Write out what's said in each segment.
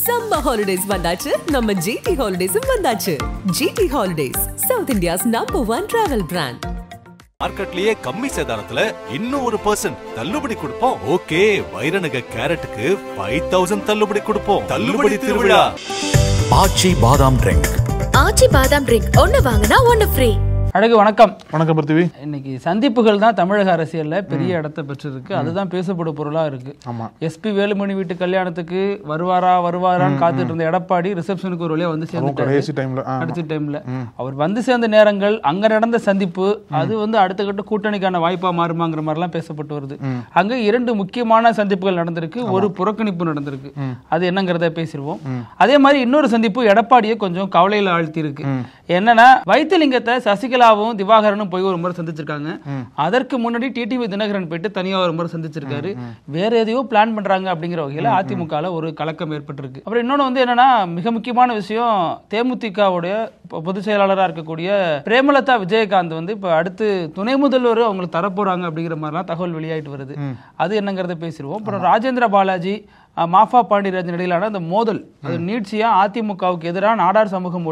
Summer holidays வந்தாச்சு நம்ம GT Holidays வந்தாச்சு. GT Holidays, South India's #1 travel brand. மார்க்கெட்லயே கம்மி சேதாரத்துல இன்னும் 1% தள்ளுபடி கொடுப்போம். ஓகே, வைரநக கேரட்டுக்கு 5000 தள்ளுபடி கொடுப்போம். தள்ளுபடி திருவிழா. ஆச்சி பாதாம் ட்ரிங்க். ஆச்சி பாதாம் ட்ரிங்க் ஒன்னு வாங்குனா ஒன்னு ஃப்ரீ. அழகு வணக்கம். வணக்கம் பிருத்திவி. இன்னைக்கு சந்திப்புகள் தான் தமிழக அரசியல்ல பெரிய இடத்தை பெற்றிருக்கு. அதுதான் பேசப்படும் பொருளா இருக்கு. எஸ்பி வேலுமணி வீட்டு கல்யாணத்துக்கு வருவாரான்னு காத்துட்டு இருந்த எடப்பாடி ரிசப்ஷனுக்கு ஒரு வழியா வந்து சேர்ந்துட்டாரு. கடைசி டைம்ல அவர் வந்து சேர்ந்த நேரங்கள், அங்க நடந்த சந்திப்பு, அது வந்து அடுத்த கட்ட கூட்டணிக்கான வாய்ப்பா மாறுமாங்கிற மாதிரி எல்லாம் பேசப்பட்டு வருது. அங்க 2 முக்கியமான சந்திப்புகள் நடந்திருக்கு, ஒரு புறக்கணிப்பு நடந்திருக்கு. அது என்னங்கிறத பேசிடுவோம். அதே மாதிரி இன்னொரு சந்திப்பு எடப்பாடியை கொஞ்சம் கவலையில ஆழ்த்தி இருக்கு. என்னன்னா, வைத்திலிங்கத்தை சசிகலாவும் திவாகரனும் போய் ஒரு முறை சந்திச்சிருக்காங்க. அதற்கு முன்னாடி டிடிவி தினகரன் போயிட்டு தனியா ஒரு முறை சந்திச்சிருக்காரு. வேற எதையோ பிளான் பண்றாங்க அப்படிங்கிற வகையில அதிமுகல ஒரு கலக்கம் ஏற்பட்டிருக்கு. அப்புறம் இன்னொன்னு வந்து என்னன்னா, மிக முக்கியமான விஷயம், தேமுதிகவுடைய பொதுச் செயலாளராக இருக்கக்கூடிய பிரேமலதா விஜயகாந்த் வந்து இப்ப அடுத்து துணை முதல்வர் அவங்களுக்கு தரப்போறாங்க அப்படிங்கிற மாதிரிலாம் தகவல் வெளியாயிட்டு வருது. அது என்னங்கிறத பேசிடுவோம். அப்புறம் ராஜேந்திர பாலாஜி மாஃபா பாண்டியராஜன் இடையிலான அந்த மோதல், அது நீட்சியா அதிமுகவுக்கு எதிராக நாடார் சமூகம்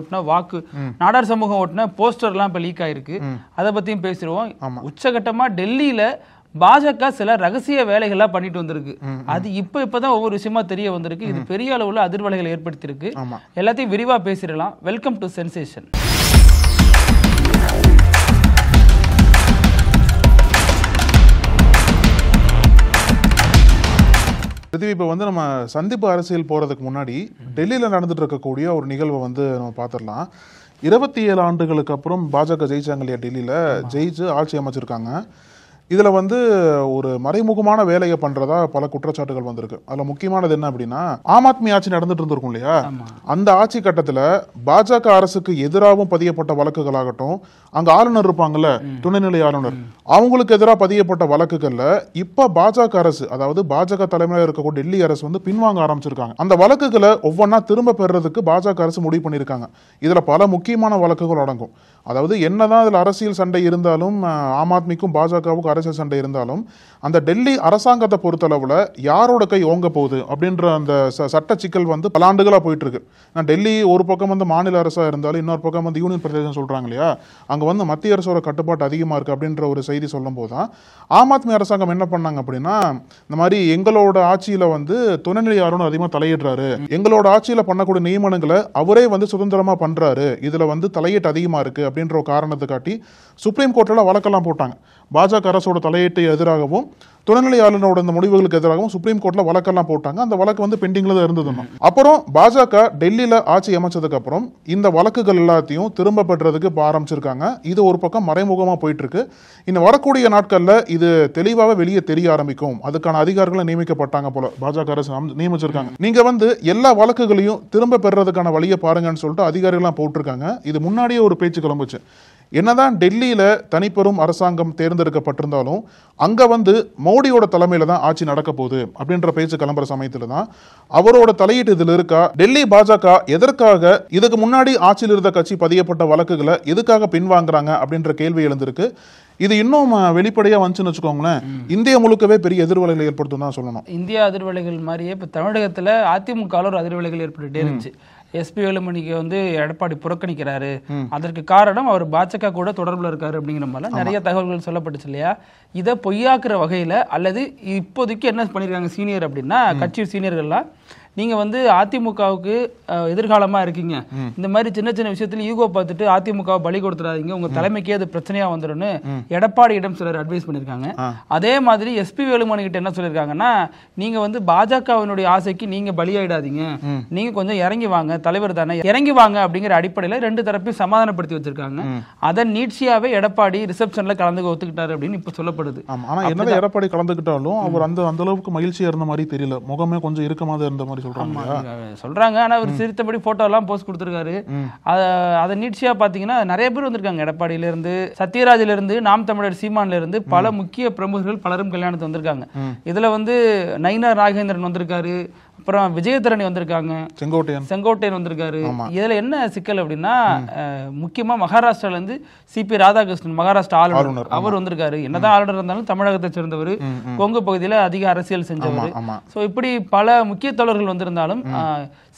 ஓட்டின போஸ்டர்லாம் இப்ப லீக் ஆயிருக்கு. அதை பத்தியும் பேசிடுவோம். உச்சகட்டமா டெல்லியில பாஜக சில ரகசிய வேலைகள்லாம் பண்ணிட்டு வந்திருக்கு. அது இப்பதான் ஒவ்வொரு விஷயமா தெரிய வந்திருக்கு. இது பெரிய அளவுல அதிர்வலைகளை ஏற்படுத்தியிருக்கு. எல்லாத்தையும் விரிவா பேசிடலாம். Welcome to sensation. இப்போ வந்து நம்ம சந்திப்பு அரசியல் போறதுக்கு முன்னாடி டெல்லியில நடந்துட்டு இருக்கக்கூடிய ஒரு நிகழ்வை வந்து நம்ம பார்த்துடலாம். 27 ஆண்டுகளுக்கு அப்புறம் பாஜக ஜெயிச்சாங்க இல்லையா, டெல்லியில ஜெயிச்சு ஆட்சி அமைச்சிருக்காங்க. இதுல வந்து ஒரு மறைமுகமான வேலையை பண்றதா பல குற்றச்சாட்டுகள் வந்திருக்கு. அதுல முக்கியமானது என்ன அப்படின்னா, ஆம் ஆத்மி ஆட்சி நடந்துட்டு இருந்திருக்கும் இல்லையா, அந்த ஆட்சி கட்டத்துல பாஜக அரசுக்கு எதிராகவும் பதியப்பட்ட வழக்குகளாகட்டும், அங்க ஆளுநர் இருப்பாங்கல்ல, துணைநிலை ஆளுநர், அவங்களுக்கு எதிராக பதியப்பட்ட வழக்குகள்ல இப்ப பாஜக அரசு, அதாவது பாஜக தலைமையில இருக்கக்கூடிய டெல்லி அரசு வந்து பின்வாங்க ஆரம்பிச்சிருக்காங்க. அந்த வழக்குகளை ஒவ்வொன்னா திரும்ப பெறறதுக்கு பாஜக அரசு முடிவு பண்ணிருக்காங்க. இதுல பல முக்கியமான வழக்குகள் அடங்கும். அதாவது என்னதான் அதுல அரசியல் சண்டை இருந்தாலும், ஆம் ஆத்மிக்கும் பாஜகவுக்கும் அரசியல் சண்டை இருந்தாலும், அந்த டெல்லி அரசாங்கத்தை பொறுத்தளவுல யாரோட கை ஓங்க போகுது அப்படின்ற அந்த சட்ட சிக்கல் வந்து பல ஆண்டுகளா போயிட்டு இருக்கு. டெல்லி ஒரு பக்கம் வந்து மாநில அரசா இருந்தாலும், இன்னொரு பக்கம் வந்து யூனியன் பிரதேசம் சொல்றாங்க இல்லையா, அங்க வந்து மத்திய அரசோட கட்டுப்பாட்டு அதிகமா இருக்கு அப்படின்ற ஒரு செய்தி சொல்லும் போதுதான் ஆம் ஆத்மி அரசாங்கம் என்ன பண்ணாங்க அப்படின்னா, இந்த மாதிரி எங்களோட ஆட்சியில வந்து துணைநிலை ஆளுநர் அதிகமா தலையிடுறாரு, எங்களோட ஆட்சியில பண்ணக்கூடிய நியமனங்களை அவரே வந்து சுதந்திரமா பண்றாரு, இதுல வந்து தலையீட்டு அதிகமா இருக்கு அப்படின்ற ஒரு காரணத்தை காட்டி சுப்ரீம் கோர்ட்ல வழக்கெல்லாம் போட்டாங்க. பாஜக அரசோட தலையீட்டு எதிராகவும் துணைநிலை ஆளுநரோட இந்த முடிவுகளுக்கு எதிராகவும் சுப்ரீம் கோர்ட்ல வழக்கெல்லாம் போட்டாங்க. அந்த வழக்கு வந்து பெண்டிங்ல தான் இருந்தது. அப்புறம் பாஜக டெல்லியில ஆட்சி அமைச்சதுக்கு அப்புறம் இந்த வழக்குகள் எல்லாத்தையும் திரும்ப பெற்றதுக்கு ஆரம்பிச்சிருக்காங்க. இது ஒரு பக்கம் மறைமுகமா போயிட்டு இருக்கு. இன்னும் வரக்கூடிய நாட்கள்ல இது தெளிவாக வெளியே தெரிய ஆரம்பிக்கும். அதுக்கான அதிகாரிகளை நியமிக்கப்பட்டாங்க போல பாஜக அரசு நியமிச்சிருக்காங்க. நீங்க வந்து எல்லா வழக்குகளையும் திரும்ப பெறறதுக்கான வழியை பாருங்கன்னு சொல்லிட்டு அதிகாரிகள்லாம் போட்டிருக்காங்க. இது முன்னாடியே ஒரு பேச்சு கிளம்புச்சு. என்னதான் டெல்லியில தனிப்பெரும் அரசாங்கம் தேர்ந்தெடுக்கப்பட்டிருந்தாலும் அங்க வந்து மோடியோட தலைமையில தான் ஆட்சி நடக்க போகுது அப்படின்ற பேச்சு கிளம்புற சமயத்துல தான் அவரோட தலையீட்டு இதுல இருக்கா, டெல்லி பாஜக எதற்காக இதுக்கு முன்னாடி ஆட்சியில் இருந்த கட்சி பதியப்பட்ட வழக்குகளை எதுக்காக பின்வாங்குறாங்க அப்படின்ற கேள்வி எழுந்திருக்கு. இது இன்னும் வெளிப்படையா வந்துச்சுன்னு வச்சுக்கோங்களேன், இந்தியா முழுக்கவே பெரிய எதிர்வலைகளை ஏற்படுத்தும் தான் சொல்லணும். இந்தியா அதிர்வலைகள் மாதிரியே இப்ப தமிழகத்துல அதிமுக ஒரு அதிர்வலைகள் ஏற்பட்டுட்டே இருந்துச்சு. எஸ்பி வேலுமணிக்கு வந்து எடப்பாடி புறக்கணிக்கிறாரு, அதற்கு காரணம் அவர் பாஜக கூட தொடர்புல இருக்காரு அப்படிங்கிற மாதிரி நிறைய தகவல்கள் சொல்லப்பட்டுச்சு இல்லையா. இதை பொய்யாக்குற வகையில, அல்லது இப்போதைக்கு என்ன பண்ணிருக்காங்க சீனியர் அப்படின்னா, கட்சி சீனியர்கள்லாம், நீங்க வந்து அதிமுகவுக்கு எதிர்காலமா இருக்கீங்க, இந்த மாதிரி சின்ன சின்ன விஷயத்துல ஈகோ பார்த்துட்டு அதிமுக பலி கொடுத்துறாதீங்க, உங்க தலைமைக்கே அது பிரச்சனையா வந்துடும்னு எடப்பாடியிடம் சிலர் அட்வைஸ் பண்ணிருக்காங்க. அதே மாதிரி எஸ்பி வேலுமணி கிட்ட என்ன சொல்லியிருக்காங்கன்னா, நீங்க வந்து பாஜகவினுடைய ஆசைக்கு நீங்க பலியாயிடாதீங்க, நீங்க கொஞ்சம் இறங்கி வாங்க, தலைவர் தானே இறங்கி வாங்க அப்படிங்கிற அடிப்படையில 2 தரப்பையும் சமாதானப்படுத்தி வச்சிருக்காங்க. அதன் நீட்சியாவே எடப்பாடி ரிசப்ஷன்ல கலந்து ஒத்துக்கிட்டாரு அப்படின்னு இப்ப சொல்லப்படுது. ஆனா என்னதான் எடப்பாடி கலந்துக்கிட்டாலும் அவர் அந்த அளவுக்கு மகிழ்ச்சியா இருந்த மாதிரி தெரியல, முகமே கொஞ்சம் இறுக்கமாக இருந்த மாதிரி சொல்றாங்க. ஆனா அவர் சிரித்தபடி போட்டோ எல்லாம் போஸ்ட் கொடுத்திருக்காரு. அதை நீட்சியா பாத்தீங்கன்னா நிறைய பேர் வந்திருக்காங்க. எடப்பாடியில இருந்து, சத்யராஜில இருந்து, நாம் தமிழர் சீமான்ல இருந்து பல முக்கிய பிரமுகர்கள் பலரும் கல்யாணத்துக்கு வந்திருக்காங்க. இதுல வந்து நயினார் நாகேந்திரன் வந்திருக்காரு, அப்புறம் விஜயதரணி வந்திருக்காங்க, செங்கோட்டையன் வந்திருக்காரு. இதுல என்ன சிக்கல் அப்படின்னா முக்கியமா மகாராஷ்டிரால இருந்து சிபி ராதாகிருஷ்ணன் மகாராஷ்டிரா ஆளுநர் அவர் வந்திருக்காரு. என்னதான் ஆளுநர் இருந்தாலும் தமிழகத்தை சேர்ந்தவர், கொங்கு பகுதியில அதிக அரசியல் செஞ்சவர். சோ இப்படி பல முக்கிய தலைவர்கள் வந்திருந்தாலும்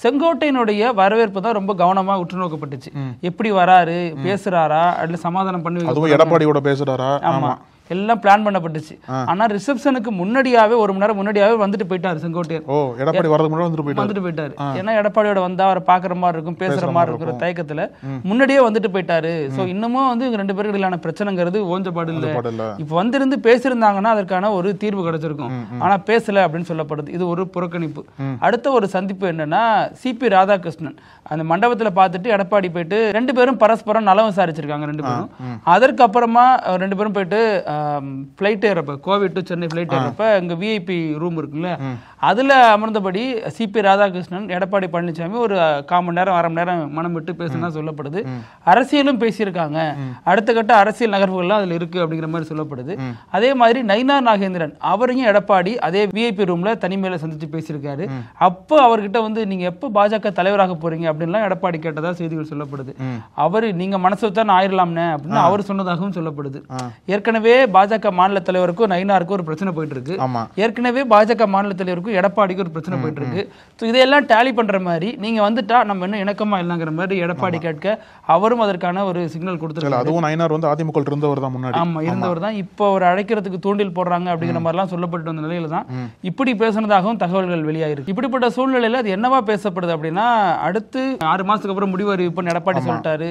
செங்கோட்டையனுடைய வரவேற்பு தான் ரொம்ப கவனமா உற்று நோக்கப்பட்டுச்சு. எப்படி வராரு, பேசுறாரா, அதுல சமாதானம் பண்ணி எடப்பாடியோட பேசுறாரா, ஆமா எல்லாம் பிளான் பண்ணப்பட்டுச்சு. ஆனா ரிசப்ஷனுக்கு முன்னாடியாவே 1 மணி நேரம் முன்னாடியாவே வந்துட்டு போயிட்டாரு செங்கோட்டையன். எடப்பாடி வரதுக்கு முன்னாடி வந்துட்டு போயிட்டாரு. ஏன்னா எடப்பாடியோட வந்தா அவரை பாக்குற மாதிரி இருக்கும், பேசுற மாதிரி இருக்கிற தயக்கத்துல முன்னாடியே வந்துட்டு போயிட்டாரு. சோ இன்னமும் வந்து இவங்க 2 பேருக்கு இடையிலான பிரச்சனைங்கிறது ஓஞ்சப்பாடு இல்ல. இப்ப வந்திருந்து பேசியிருந்தாங்கன்னா அதற்கான ஒரு தீர்வு கிடைச்சிருக்கும். ஆனா பேசல அப்படின்னு சொல்லப்படுது. இது ஒரு புறக்கணிப்பு. அடுத்த ஒரு சந்திப்பு என்னன்னா சிபி ராதாகிருஷ்ணன் அந்த மண்டபத்துல பார்த்துட்டு எடப்பாடி போயிட்டு 2 பேரும் பரஸ்பரம் நலம் விசாரிச்சிருக்காங்க 2 பேரும். அதற்கு அப்புறமா 2 பேரும் போயிட்டு பிளைட் ஏறப்ப கோவை டு சென்னை பிளைட் ஏறப்ப இங்க விஐபி ரூம் இருக்குல்ல அதுல அமர்ந்தபடி சிபி ராதாகிருஷ்ணன் எடப்பாடி பழனிசாமி ஒரு 1/4 மணி நேரம் 1/2 மணி நேரம் மனம் விட்டு பேசினா சொல்லப்படுது. அரசியலும் பேசியிருக்காங்க, அடுத்த கட்ட அரசியல் நகர்வுகள்லாம் அதுல இருக்கு அப்படிங்கிற மாதிரி சொல்லப்படுது. அதே மாதிரி நயினார் நாகேந்திரன் அவரையும் எடப்பாடி அதே விஐபி ரூம்ல தனிமையில சந்திச்சு பேசியிருக்காரு. அப்போ அவர்கிட்ட வந்து நீங்க எப்ப பாஜக தலைவராக போறீங்க அப்படின்லாம் எடப்பாடி கேட்டதா செய்திகள் சொல்லப்படுது. அவரு நீங்க மனசு தான் ஆயிரலாம்னு அப்படின்னு அவர் சொன்னதாகவும் சொல்லப்படுது. ஏற்கனவே பாஜக மாநில தலைவருக்கும் நயினாருக்கும் ஒரு பிரச்சனை போயிட்டு இருக்கு. ஏற்கனவே பாஜக மாநில தலைவருக்கும் எடப்பாடிக்கு ஒரு பிரச்சனை போயிட்டு இருக்கு. இதெல்லாம் டேலி பண்ற மாதிரி நீங்க வந்துட்டா நம்ம என்ன இணக்கமா இல்லங்கிற மாதிரி எடப்பாடி கேட்க அவரும் அதற்கான ஒரு சிக்னல் கொடுத்துருக்காரு. அதுவும் நயினார் வந்து அதிமுக இருந்தவர் தான் முன்னாடி. ஆமா இருந்தவர் தான். இப்போ ஒரு அழைக்கிறதுக்கு தூண்டில் போடுறாங்க அப்படிங்கிற மாதிரி எல்லாம் சொல்லப்பட்டு வந்த நிலையில தான் இப்படி பேசுனதாகவும் தகவல்கள் வெளியாயிருக்கு. இப்படிப்பட்ட சூழ்நிலையில அது என்னவா பேசப்படுது அப்படின்னா அடுத்து 6 மாசத்துக்கு அப்புறம் முடிவு அறிவிப்புன்னு எடப்பாடி சொல்லிட்டாரு.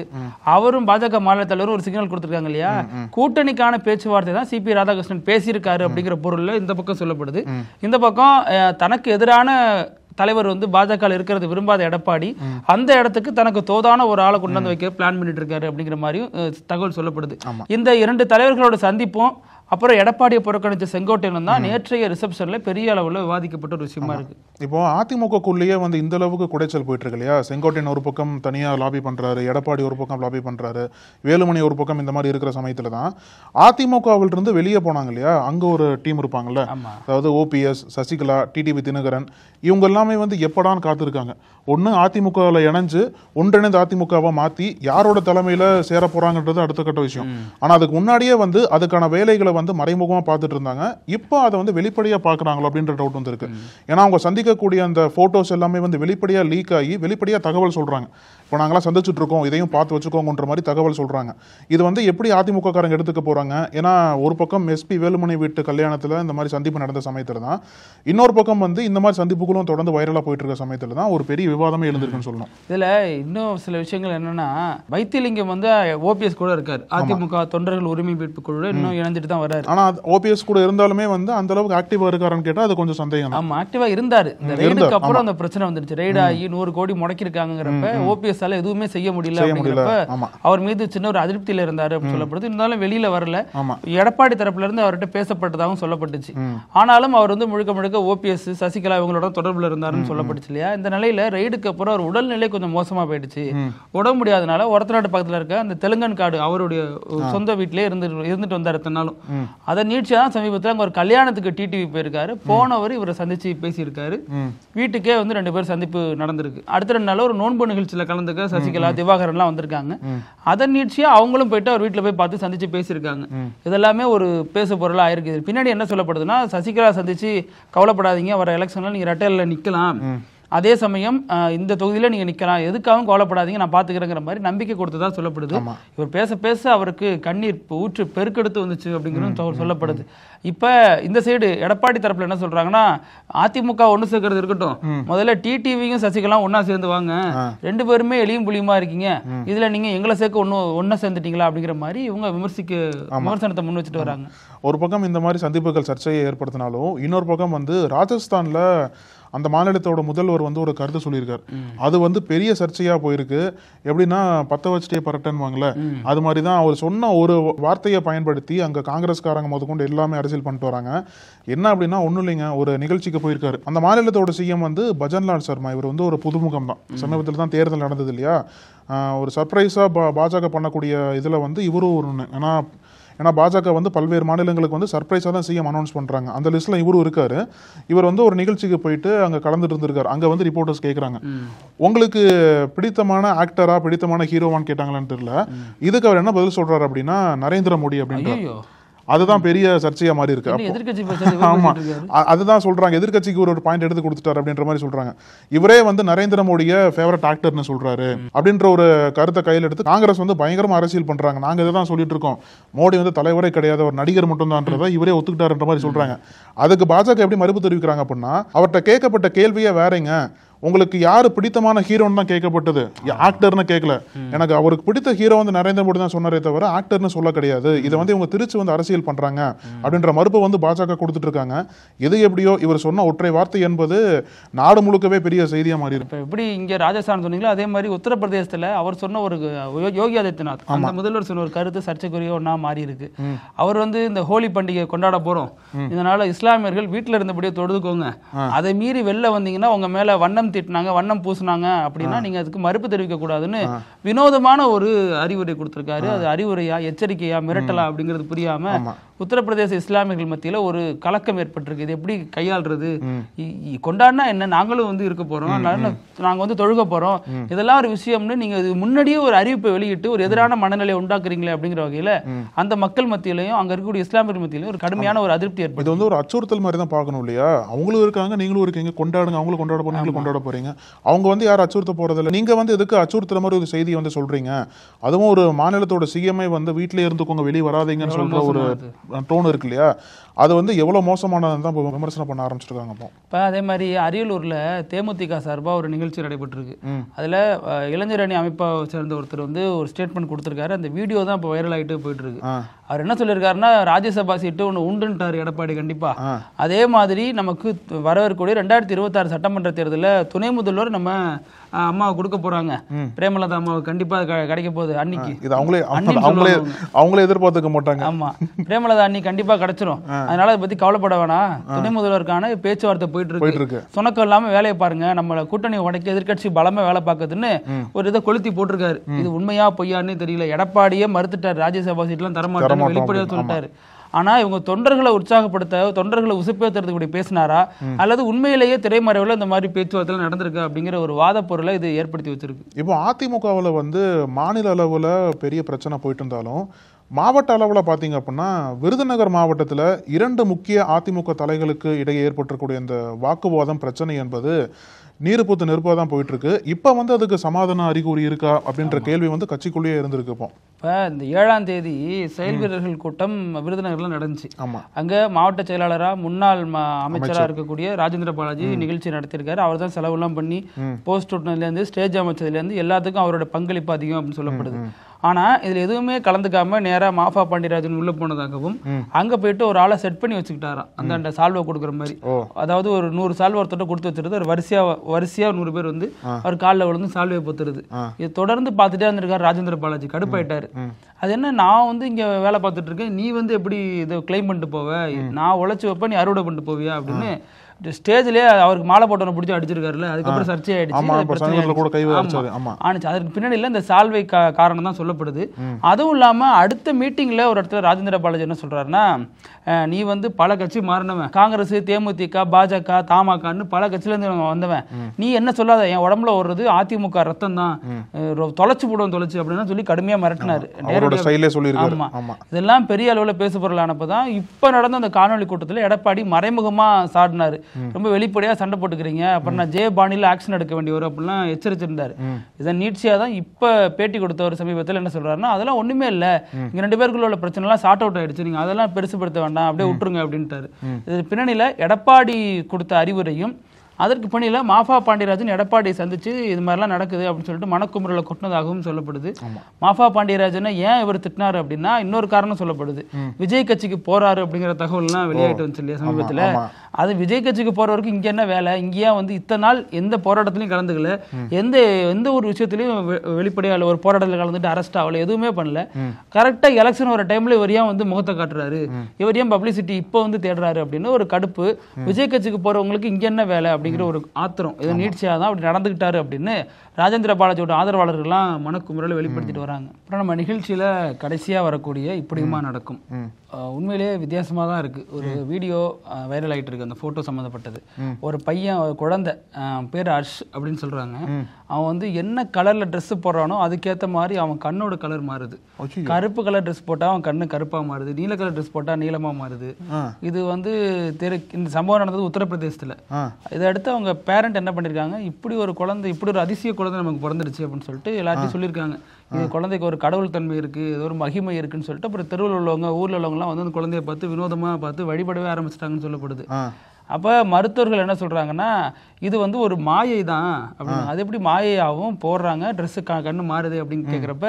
அவரும் பாஜக மாநில தலைவரும் ஒரு சிக்னல் கொடுத்திருக்காங்க இல்லையா, கூட்டணிக்கான பேச்சுவார்த்தை தான் சிபி ராதாகிருஷ்ணன் பேசியிருக்காரு அப்படிங்கிற பொருள்ல இந்த பக்கம் சொல்லப்படுது. இந்த பக்கம் தனக்கு எதிரான தலைவர் வந்து பாஜக இருக்கிறது விரும்பாத எடப்பாடி அந்த இடத்துக்கு தனக்கு தோதான ஒரு ஆளை கொண்டு வந்து வைக்க பிளான் பண்ணிட்டு இருக்காரு அப்படிங்கிற மாதிரியும் தகவல் சொல்லப்படுது. இந்த 2 தலைவர்களோட சந்திப்பும் அப்புறம் எடப்பாடியை புறக்கணிச்ச செங்கோட்டையன் தான் நேற்றைய ரிசப்ஷன்ல பெரிய அளவுல விவாதிக்கப்பட்ட ஒரு விஷயமா இருக்கு. இப்போ அதிமுகக்குள்ளேயே வந்து இந்த அளவுக்கு குடைச்சல் போயிட்டு இருக்கு இல்லையா, செங்கோட்டையன் ஒரு பக்கம் தனியா லாபி பண்றாரு, எடப்பாடி ஒரு பக்கம் லாபி பண்றாரு, வேலுமணி ஒரு பக்கம், இந்த மாதிரி இருக்கிற சமயத்துல தான் அதிமுகவில் இருந்து வெளியே போனாங்க இல்லையா, அங்க ஒரு டீம் இருப்பாங்கல்ல, அதாவது ஓபிஎஸ், சசிகலா, டிடிவி தினகரன், இவங்க எல்லாமே வந்து எப்படான்னு காத்திருக்காங்க. ஒன்னு அதிமுகவில் இணைஞ்சு ஒன்றிணைந்து அதிமுகவை மாத்தி யாரோட தலைமையில சேர போறாங்கன்றது அடுத்த கட்ட விஷயம். ஆனா அதுக்கு முன்னாடியே வந்து அதுக்கான வேலைகளை வந்து மறைமுகமா பார்த்துட்டு இருந்தாங்க. இப்போ அதை வந்து வெளிப்படையா பாக்குறாங்களோ அப்படின்ற டவுட் வந்து இருக்கு. ஏன்னா அவங்க சந்திக்கக்கூடிய அந்த போட்டோஸ் எல்லாமே வந்து வெளிப்படையா லீக் ஆகி வெளிப்படையா தகவல் சொல்றாங்க. இப்போ நாங்களாம் சந்திச்சுட்டு இருக்கோம், இதையும் பார்த்து வச்சுக்கோங்கன்ற மாதிரி தகவல் சொல்றாங்க. இது வந்து எப்படி அதிமுக காரங்க எடுத்துக்க போறாங்க? ஏன்னா ஒரு பக்கம் எஸ்பி வேலுமணி வீட்டு கல்யாணத்துல இந்த மாதிரி சந்திப்பு நடந்த சமயத்துல தான், இன்னொரு பக்கம் வந்து இந்த மாதிரி சந்திப்புகளும் தொடர்ந்து வைரலா போயிட்டு இருக்க சமயத்துல தான் ஒரு பெரிய விவாதமே எழுந்திருக்குன்னு சொல்லணும். இதுல இன்னும் சில விஷயங்கள் என்னன்னா, வைத்திலிங்கம் வந்து ஓபிஎஸ் கூட இருக்காரு, அதிமுக தொண்டர்கள் உரிமை மீட்பு குழு இன்னும் இணைஞ்சிட்டு தான் வராரு. ஆனா ஓபிஎஸ் கூட இருந்தாலுமே வந்து அந்த அளவுக்கு ஆக்டிவா இருக்காருன்னு கேட்டா அது கொஞ்சம் சந்தேகம். ஆமா ஆக்டிவா இருந்தாரு. இந்த ரெய்டுக்கு அப்புறம் அந்த பிரச்சனை வந்துருச்சு. ரெய்ட் ஆகி 100 கோடி முடக்கி இருக்காங்கிறப்ப ஓபிஎஸ் எதுவுமே செய்ய முடியல அப்படிங்கிறப்ப அவர் மீது சின்ன ஒரு அதிருப்தியில இருந்தாரு அப்படின்னு சொல்லப்படுது. இருந்தாலும் வெளியில வரல. எடப்பாடி தரப்புல இருந்து அவர்கிட்ட பேசப்பட்டதாகவும் சொல்லப்பட்டுச்சு. ஆனாலும் அவர் வந்து முழுக்க முழுக்க ஓபிஎஸ், சசிகலா இவங்களோட தொடர்புல இருந்தாருன்னு சொல்லப்பட்டுச்சு இல்லையா. இந்த நிலையில ரெய்டுக்கு அப்புறம் அவர் உடல்நிலை கொஞ்சம் மோசமா போயிடுச்சு. உடம்பு முடியாதனால ஒரத்தநாடு பக்கத்துல இருக்க அந்த தெலுங்கன் காடு அவருடைய சொந்த வீட்டிலே இருந்துட்டு வந்தாரு தன்னாலும். அதை நீட்சியா தான் சமீபத்தில் அங்க ஒரு கல்யாணத்துக்கு டிடிவி போயிருக்காரு. போனவர் இவரை சந்திச்சு பேசியிருக்காரு. வீட்டுக்கே வந்து 2 பேர் சந்திப்பு நடந்திருக்கு. அடுத்த 2 நாள் ஒரு நோன்பு நிகழ்ச்சியில கலந்துக்க சசிகலா, திவாகரன்லாம் வந்திருக்காங்க. அதன் நீட்சியா அவங்களும் போயிட்டு அவர் வீட்டுல போய் பார்த்து சந்திச்சு பேசியிருக்காங்க. இதெல்லாமே ஒரு பேசு பொருளா ஆயிருக்கு. பின்னாடி என்ன சொல்லப்படுதுன்னா, சசிகலா சந்திச்சு கவலைப்படாதீங்க, வர எலெக்ஷன்ல நீங்க ரெட்டையில நிக்கலாம், அதே சமயம் இந்த தொகுதியில நீங்க நிக்கலாம், எதுக்காகவும் கவலைப்படாதீங்க, நான் பாத்துக்கிறேங்கிற மாதிரி நம்பிக்கை கொடுத்ததா சொல்லப்படுது. இவர் பேச பேச அவருக்கு கண்ணீர் ஊற்று பெருக்கெடுத்து வந்துச்சு அப்படிங்கிறது சொல்லப்படுது. இப்ப இந்த சைடு எடப்பாடி தரப்புல என்ன சொல்றாங்கன்னா, அதிமுக ஒண்ணு சேர்க்கறது இருக்கட்டும், முதல்ல டிடிவியும் சசிகலாம் ஒன்னா சேர்ந்து வாங்க, 2 பேருமே எளியும் புளியுமா இருக்கீங்க, இதுல நீங்க எங்களை சேர்க்க ஒன்னா சேர்ந்துட்டீங்களா அப்படிங்கிற மாதிரி இவங்க விமர்சனத்தை முன் வச்சுட்டு வராங்க. ஒரு பக்கம் இந்த மாதிரி சந்திப்புகள் சர்ச்சையை ஏற்படுத்தினாலும் இன்னொரு பக்கம் வந்து ராஜஸ்தான்ல அந்த மாநிலத்தோட முதல்வர் வந்து ஒரு கருத்து சொல்லியிருக்காரு. அது வந்து பெரிய சர்ச்சையா போயிருக்கு. எப்படின்னா 10 வச்சுட்டே பரட்டன்வாங்கல்ல, அது மாதிரி தான் அவர் சொன்ன ஒரு வார்த்தையை பயன்படுத்தி அங்க காங்கிரஸ்காரங்க முதற்கொண்டு எல்லாமே அரசியல் பண்ணிட்டு வராங்க. என்ன அப்படின்னா ஒன்றும் இல்லைங்க, ஒரு நிகழ்ச்சிக்கு போயிருக்காரு. அந்த மாநிலத்தோட சிஎம் வந்து பஜன்லால் சர்மா. இவர் வந்து ஒரு புதுமுகம் தான். சமீபத்தில் தான் தேர்தல் நடந்தது இல்லையா, ஒரு சர்ப்ரைஸா பாஜக பண்ணக்கூடிய இதுல வந்து இவரும் ஒரு ஒன்று. ஏன்னா ஏன்னா பாஜக வந்து பல்வேறு மாநிலங்களுக்கு வந்து சர்ப்ரைஸாக தான் சிஎம் அனௌன்ஸ் பண்றாங்க. அந்த லிஸ்ட்ல இவரும் இருக்காரு. இவர் வந்து ஒரு நிகழ்ச்சிக்கு போயிட்டு அங்க கலந்துட்டு இருந்திருக்காரு. அங்க வந்து ரிப்போர்ட்டர்ஸ் கேட்கறாங்க, உங்களுக்கு பிடித்தமான ஆக்டரா பிடித்தமான ஹீரோவான்னு கேட்டாங்களான்னு தெரியல. இதுக்கு அவர் என்ன பதில் சொல்றாரு அப்படின்னா நரேந்திர மோடி அப்படின்றாரு. அதுதான் பெரிய சர்ச்சையா மாதிரி இருக்கு. ஆமா, அதுதான் சொல்றாங்க, எதிர்கட்சிக்கு ஒரு பாயிண்ட் எடுத்து கொடுத்துட்டாரு அப்படின்ற மாதிரி சொல்றாங்க. இவரே வந்து நரேந்திர மோடிய ஃபேவரட் ஆக்டர்னு சொல்றாரு அப்படின்ற ஒரு கருத்தை கையில் எடுத்து காங்கிரஸ் வந்து பயங்கரமா அரசியல் பண்றாங்க. நாங்க இதை தான் சொல்லிட்டு இருக்கோம், மோடி வந்து தலைவரே கிடையாது, ஒரு நடிகர் மட்டும்தான்றதை இவரே ஒத்துக்கிட்டாருன்ற மாதிரி சொல்றாங்க. அதுக்கு பாஜக எப்படி மறுப்பு தெரிவிக்கிறாங்க அப்படின்னா, அவர்கிட்ட கேட்கப்பட்ட கேள்வியே வேறங்க, உங்களுக்கு யாரு பிடித்தமான ஹீரோன்னு தான் கேட்கப்பட்டது, ஆக்டர்னு கேட்கல. எனக்கு அவருக்கு பிடித்த ஹீரோ வந்து நரேந்திர மோடி தான் சொன்னாரே தவிர ஆக்டர்னு சொல்ல கிடையாது. இதை வந்து இவங்க திருச்சி வந்து அரசியல் பண்றாங்க அப்படின்ற மறுப்பு வந்து பாஜக கொடுத்துட்டு இருக்காங்க. எது எப்படியோ இவர் சொன்ன ஒற்றை வார்த்தை என்பது நாடு முழுக்கவே பெரிய செய்தியா மாறி இருக்கு. எப்படி இங்க ராஜஸ்தான் சொன்னீங்களோ அதே மாதிரி உத்தரப்பிரதேசத்துல அவர் சொன்ன ஒரு யோகி ஆதித்யநாத் அந்த முதல்வர் சொன்ன ஒரு கருத்து சர்ச்சைக்குரிய ஒன்னா மாறி இருக்கு. அவர் வந்து இந்த ஹோலி பண்டிகை கொண்டாட போறோம், இதனால இஸ்லாமியர்கள் வீட்டுல இருந்தபடியே தொழுதுக்கோங்க, அதை மீறி வெளில வந்தீங்கன்னா உங்க மேல வண்ணம் திட்டினாங்க வண்ணம் பூசினாங்க அப்படின்னா நீங்க அதுக்கு மறுப்பு தெரிவிக்க கூடாதுன்னு வினோதமான ஒரு அறிவுரை கொடுத்திருக்காரு. அது அறிவுரையா எச்சரிக்கையா மிரட்டலா அப்படிங்கிறது புரியாம உத்தரப்பிரதேச இஸ்லாமியர்கள் மத்தியில ஒரு கலக்கம் ஏற்பட்டிருக்கு. இது எப்படி கையாளுறது, கொண்டாடினா என்ன, நாங்களும் வந்து இருக்க போறோம், நாங்க வந்து தொழுக போறோம், இதெல்லாம் ஒரு விஷயம்னு நீங்க முன்னாடியே ஒரு அறிவிப்பை வெளியிட்டு ஒரு எதிரான மனநிலையை உண்டாக்குறீங்களே அப்படிங்கிற வகையில அந்த மக்கள் மத்தியிலையும் அங்க இருக்கக்கூடிய இஸ்லாமியர்கள் மத்தியிலையும் ஒரு கடுமையான ஒரு அதிருப்தி ஏற்படும். இது வந்து ஒரு அச்சுறுத்தல் மாதிரி தான் பார்க்கணும் இல்லையா? அவங்களும் இருக்காங்க, நீங்களும் இருக்கீங்க, கொண்டாடுங்க, அவங்களும் கொண்டாட போறீங்க, நீங்களும் கொண்டாட போறீங்க. அவங்க வந்து யாரும் அச்சுறுத்த போறது இல்லை. நீங்க வந்து எதுக்கு அச்சுறுத்துற மாதிரி ஒரு செய்தியை வந்து சொல்றீங்க? அதுவும் ஒரு மாநிலத்தோட சிஎம்ஐ வந்து வீட்டிலே இருந்துக்கோங்க, வெளியே வராதீங்கன்னு சொல்ற ஒரு டோன் இருக்கு இல்லையா? அது வந்து எவ்வளவு மோசமானதுன்னு தான் விமர்சனம் பண்ண ஆரம்பிச்சிருக்காங்க. இப்போ அதே மாதிரி அரியலூர்ல தேமுதிக சார்பா ஒரு நிகழ்ச்சி நடைபெற்றிருக்கு. அதுல இளைஞர் அணி அமைப்பை சேர்ந்த ஒருத்தர் வந்து ஒரு ஸ்டேட்மெண்ட் கொடுத்திருக்காரு. அந்த வீடியோ தான் இப்போ வைரல் ஆகிட்டு போயிட்டு இருக்கு. அவர் என்ன சொல்லியிருக்காருன்னா, ராஜ்யசபா சீட்டு ஒன்று உண்டுன்ட்டார் எடப்பாடி. கண்டிப்பா அதே மாதிரி நமக்கு வரவேற்கக்கூடிய 2026 சட்டமன்ற தேர்தலில் துணை முதல்வர் நம்ம அம்மாவை கொடுக்க போறாங்க, பிரேமலதா அம்மாவுக்கு கண்டிப்பா கிடைக்க போகுது. அன்னைக்கு அவங்களே எதிர்பார்த்துக்க மாட்டாங்க. ஆமா, பிரேமலதா அன்னி கண்டிப்பா கிடைச்சிரும், அதனால அதை பத்தி கவலைப்பட வேணாம், துணை முதல்வருக்கான பேச்சுவார்த்தை போயிட்டு இருக்கு, சுணக்கம் இல்லாம வேலையை பாருங்க, நம்மள கூட்டணி உடைக்க எதிர்கட்சி பலமா வேலை பார்க்குதுன்னு ஒரு இதை கொளுத்தி போட்டிருக்காரு. இது உண்மையா பொய்யான்னு தெரியல. எடப்பாடியே மறுத்துட்டார், ராஜ்யசபா சீட்லாம் தரமாட்டாங்க வெளிப்படையா சொல்லிட்டாரு. ஆனா இவங்க தொண்டர்களை உற்சாகப்படுத்த, தொண்டர்களை உசுப்பேத்துறதுக்கு இப்படி பேசினாரா அல்லது உண்மையிலேயே திரைமறைவுல இந்த மாதிரி பேச்சுவார்த்தை நடந்திருக்கு அப்படிங்கிற ஒரு வாத பொருளை இது ஏற்படுத்தி வச்சிருக்கு. இப்போ அதிமுகவுல வந்து மாநில அளவுல பெரிய பிரச்சனை போயிட்டு இருந்தாலும் மாவட்ட அளவில் பார்த்தீங்க அப்படின்னா விருதுநகர் மாவட்டத்தில் 2 முக்கிய அதிமுக தலைகளுக்கு இடையே ஏற்பட்டிருக்கூடிய இந்த வாக்குவாதம் பிரச்சனை என்பது நீருப்பூத்து நெருப்பாக தான் போயிட்டு இருக்கு. இப்போ வந்து அதுக்கு சமாதான அறிகுறி இருக்கா அப்படின்ற கேள்வி வந்து கட்சிக்குள்ளேயே இருந்திருக்கு. இப்போ இந்த 7ஆம் தேதி செயல் வீரர்கள் கூட்டம் விருதுநகர்ல நடந்துச்சு. அங்க மாவட்ட செயலாளரா முன்னாள் அமைச்சரா இருக்கக்கூடிய ராஜேந்திர பாலாஜி நிகழ்ச்சி நடத்திருக்காரு. அவர் தான் செலவுலாம் பண்ணி போஸ்ட் ஓட்டுனதுல இருந்து ஸ்டேஜ் அமைச்சதுல இருந்து எல்லாத்துக்கும் அவரோட பங்களிப்பு அதிகம் அப்படின்னு சொல்லப்படுது. ஆனா இதுல எதுவுமே கலந்துக்காம நேரா மாஃபா பாண்டியராஜன் உள்ள போனதாகவும் அங்க போயிட்டு ஒரு ஆளை செட் பண்ணி வச்சுக்கிட்டாராம், அந்த சால்வை கொடுக்குற மாதிரி. அதாவது ஒரு 100 சால்வை ஒருத்தட்ட கொடுத்து வச்சிருது, ஒரு வரிசையா 100 பேர் வந்து அவர் காலில் விழுந்து சால்வையை பொத்துருது. இது தொடர்ந்து பார்த்துட்டே இருந்திருக்காரு ராஜேந்திர பாலாஜி. கடுப்பாயிட்டாரு. அது என்ன, நான் வந்து இங்க வேலை பார்த்துட்டு இருக்கேன், நீ வந்து எப்படி இதை கிளைம் பண்ணிட்டு போவ, நான் உழைச்சி வைப்ப, நீ அறுவடை பண்ணிட்டு போவியா அப்படின்னு ஸ்டேஜ்லயே அவருக்கு மாலை போட்டவனை பிடிச்சி அடிச்சிருக்காருல்ல. அதுக்கப்புறம் சர்ச்சை ஆயிடுச்சு. அதற்கு பின்னாடியில இந்த சால்வை காரணம் தான் சொல்லப்படுது. அதுவும் இல்லாம அடுத்த மீட்டிங்ல ஒரு இடத்துல ராஜேந்திர பாலாஜி என்ன சொல்றாருன்னா, நீ வந்து பல கட்சி மாறினவன், காங்கிரஸ், தேமுதிக, பாஜக, தமாகன்னு பல கட்சியில இருந்து வந்தவன், நீ என்ன சொல்லாத, என் உடம்புல ஓடுறது அதிமுக ரத்தம் தான், தொலைச்சு போடுவோம் தொலைச்சு அப்படின்னு சொல்லி கடுமையா மிரட்டினாரு. இதெல்லாம் பெரிய அளவுல பேசு பொருளானப்பதான் இப்ப நடந்த அந்த காணொலி கூட்டத்துல எடப்பாடி மறைமுகமா சாடினாரு. ரொம்ப வெளிப்படையா சண்டை போட்டுக்கிறீங்க, அப்புறம் நான் பாணியில ஆக்ஷன் எடுக்க வேண்டிய வரும் அப்படிலாம் எச்சரிச்சிருந்தாரு. இதன் நீட்சியா தான் இப்ப பேட்டி கொடுத்த ஒரு சமீபத்தில் என்ன சொல்றாருன்னா, அதெல்லாம் ஒண்ணுமே இல்ல, இங்க 2 பேருக்குள்ள உள்ள பிரச்சனை எல்லாம் சார்ட் அவுட் ஆயிடுச்சு, நீங்க அதெல்லாம் பெருசுபடுத்த வேண்டாம், அப்படியே விட்டுருங்க அப்படின்ட்டாரு. இது பின்னணியில எடப்பாடி கொடுத்த அறிவுரையும் அதற்கு பணியில மாஃபா பாண்டியராஜன் எடப்பாடியை சந்திச்சு இது மாதிரிலாம் நடக்குது அப்படின்னு சொல்லிட்டு மனக்குமுறலை கொட்டினதாகவும் சொல்லப்படுது. மாஃபா பாண்டியராஜனை ஏன் இவர் திட்டினாரு அப்படின்னா இன்னொரு காரணம் சொல்லப்படுது. விஜய் கட்சிக்கு போறாரு அப்படிங்கிற தகவல்லாம் வெளியாயிட்டு வந்துச்சு இல்லையா சமீபத்துல. அது விஜய் கட்சிக்கு போறவருக்கு இங்க என்ன வேலை, இங்கேயா வந்து இத்தனை நாள் எந்த போராட்டத்திலையும் கலந்துக்கல, எந்த ஒரு விஷயத்திலையும் வெளிப்படையா ஒரு போராட்டத்தில் கலந்துட்டு அரெஸ்ட் ஆகல, எதுவுமே பண்ணல. கரெக்டா எலெக்ஷன் வர டைம்ல இவர் ஏன் வந்து முகத்தை காட்டுறாரு, இவர் ஏன் பப்ளிசிட்டி இப்போ வந்து தேடுறாரு அப்படின்னு ஒரு கடுப்பு. விஜய் கட்சிக்கு போறவங்களுக்கு இங்க என்ன வேலை அப்படிங்கிற ஒரு ஆத்திரம், இது நீட்சியாக அப்படி நடந்துகிட்டாரு அப்படின்னு ராஜேந்திர பாலாஜியோட ஆதரவாளர்கள்லாம் மனக்குமுறையில் வெளிப்படுத்திட்டு வராங்க. அப்புறம் நம்ம நிகழ்ச்சியில கடைசியா வரக்கூடிய இப்படியுமா நடக்கும் உண்மையிலேயே வித்தியாசமா தான் இருக்கு. ஒரு வீடியோ வைரல் ஆகிட்டு இருக்கு, அந்த போட்டோ சம்மந்தப்பட்டது. ஒரு பையன், ஒரு குழந்தை, பேர் ஹர்ஷ் அப்படின்னு சொல்றாங்க. அவன் வந்து என்ன கலர்ல ட்ரெஸ் போடுறானோ அதுக்கேற்ற மாதிரி அவன் கண்ணோட கலர் மாறுது. கருப்பு கலர் ட்ரெஸ் போட்டா அவன் கண்ணு கருப்பா மாறுது, நீல கலர் ட்ரெஸ் போட்டா நீளமா மாறுது. இது வந்து இந்த சம்பவம் நடந்தது உத்தரப்பிரதேசத்துல. இதை அடுத்து அவங்க பேரண்ட் என்ன பண்ணிருக்காங்க, இப்படி ஒரு குழந்தை, இப்படி ஒரு அதிசய குழந்தை நமக்கு பிறந்துடுச்சு அப்படின்னு சொல்லிட்டு எல்லாத்தையும் சொல்லியிருக்காங்க. இது குழந்தைக்கு ஒரு கடவுள் தன்மை இருக்கு, ஏதோ ஒரு மகிமை இருக்குன்னு சொல்லிட்டு அப்புறம் தெருவில் உள்ளவங்க, ஊர்ல உள்ளவங்கலாம் வந்து அந்த குழந்தைய பார்த்து வினோதமா பார்த்து வழிபடவே ஆரம்பிச்சிட்டாங்கன்னு சொல்லப்படுது. அப்ப மருத்துவர்கள் என்ன சொல்றாங்கன்னா, இது வந்து ஒரு மாயை தான் அப்படின்னு. அது எப்படி மாயையாகவும் போடுறாங்க, ட்ரெஸ் கண்ணு மாறுது அப்படின்னு கேட்குறப்ப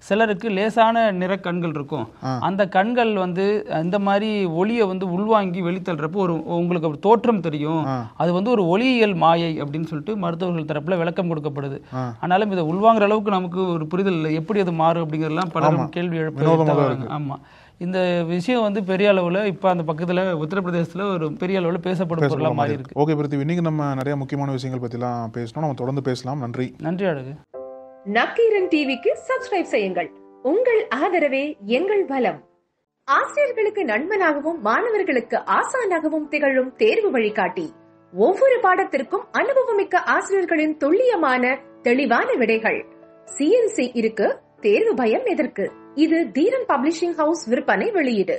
சிலருக்கு லேசான நிற கண்கள் இருக்கும். அந்த கண்கள் வந்து இந்த மாதிரி ஒளியை வந்து உள்வாங்கி வெளித்தள்ளுறப்போ ஒரு உங்களுக்கு ஒரு தோற்றம் தெரியும். அது வந்து ஒரு ஒளியியல் மாயை அப்படின்னு சொல்லிட்டு மருத்துவர்கள் தரப்புல விளக்கம் கொடுக்கப்படுது. ஆனாலும் இதை உள்வாங்குற அளவுக்கு நமக்கு ஒரு புரிதல் இல்லை, எப்படி அது மாறும் அப்படிங்கிறதெல்லாம் பலரும் கேள்வி எழுப்ப. ஆமா, இந்த விஷயம் வந்து பெரிய அளவுல இப்ப அந்த பக்கத்துல உத்தரப்பிரதேசத்துல ஒரு பெரிய அளவுல பேசப்படும் பொருளா மாறி இருக்கு. ஓகே பிரித்திவி, இன்னைக்கு நம்ம நிறைய முக்கியமான விஷயங்கள் பத்தி எல்லாம் பேசணும், நம்ம தொடர்ந்து பேசலாம். நன்றி. நன்றி அழகு. நக்கீரன் டிவிக்கு சப்ஸ்கிரைப் செய்யுங்கள். உங்கள் ஆதரவே எங்கள் பலம். ஆசிரியர்களுக்கு நண்பனாகவும் மாணவர்களுக்கு ஆசானாகவும் திகழும் தேர்வு வழிகாட்டி. ஒவ்வொரு பாடத்திற்கும் அனுபவமிக்க ஆசிரியர்களின் துல்லியமான தெளிவான விடைகள். CNC இருக்கு, தேர்வு பயம் எதற்கு? இது தீரன் பப்ளிஷிங் ஹவுஸ் விற்பனை வெளியீடு.